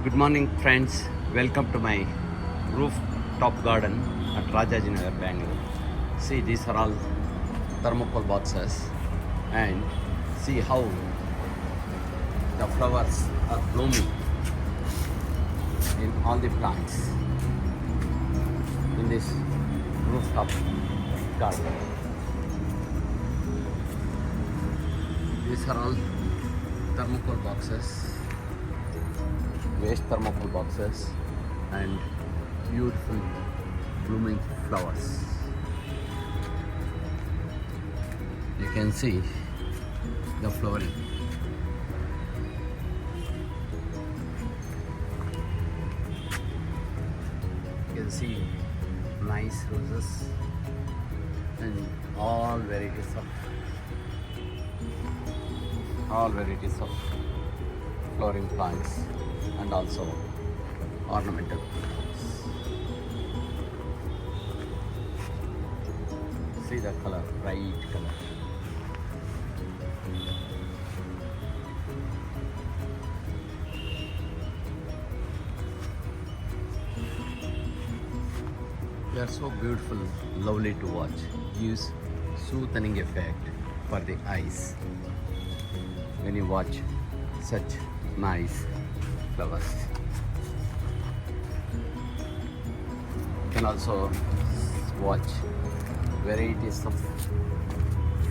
Good morning, friends. Welcome to my rooftop garden at Rajajinagar, Bangalore. See, these are all thermocol boxes, and see how the flowers are blooming in all the plants in this rooftop garden. These are all thermocol boxes, waste thermocol boxes, and beautiful blooming flowers. You can see the flowering. You can see nice roses and all varieties of flowering plants and also ornamental plants. See the color, bright color. They are so beautiful, lovely to watch. Gives soothing effect for the eyes when you watch such nice flowers. You can also watch varieties of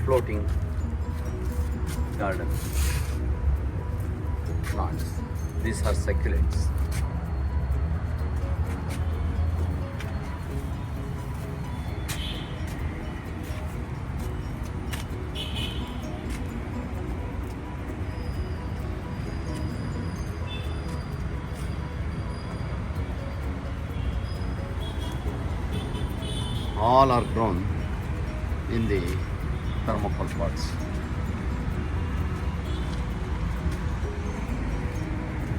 floating garden plants. These are succulents. All are grown in the thermocol pots.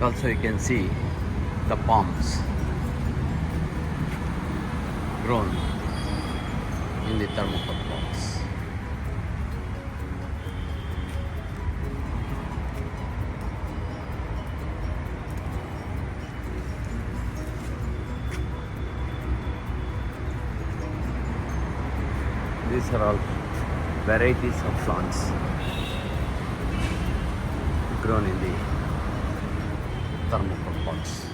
Also you can see the palms grown in the thermocol pots. These are all varieties of plants grown in the thermocol pots.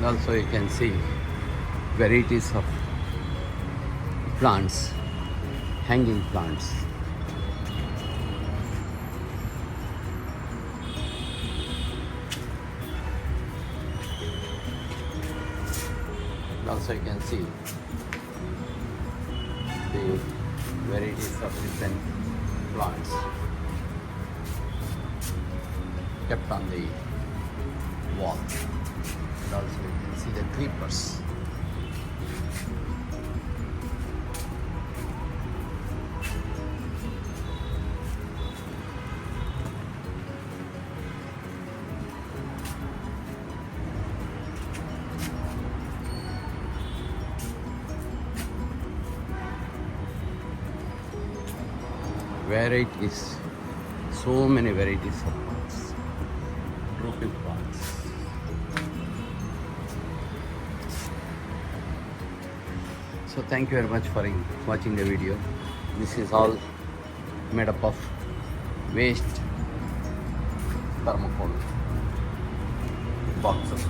Also you can see varieties of plants, hanging plants. Also you can see the varieties of different plants kept on the wall. And also you can see the creepers. Varieties, so many varieties of plants, drooping plants. So thank you very much for watching the video. This is all made up of waste thermocol boxes.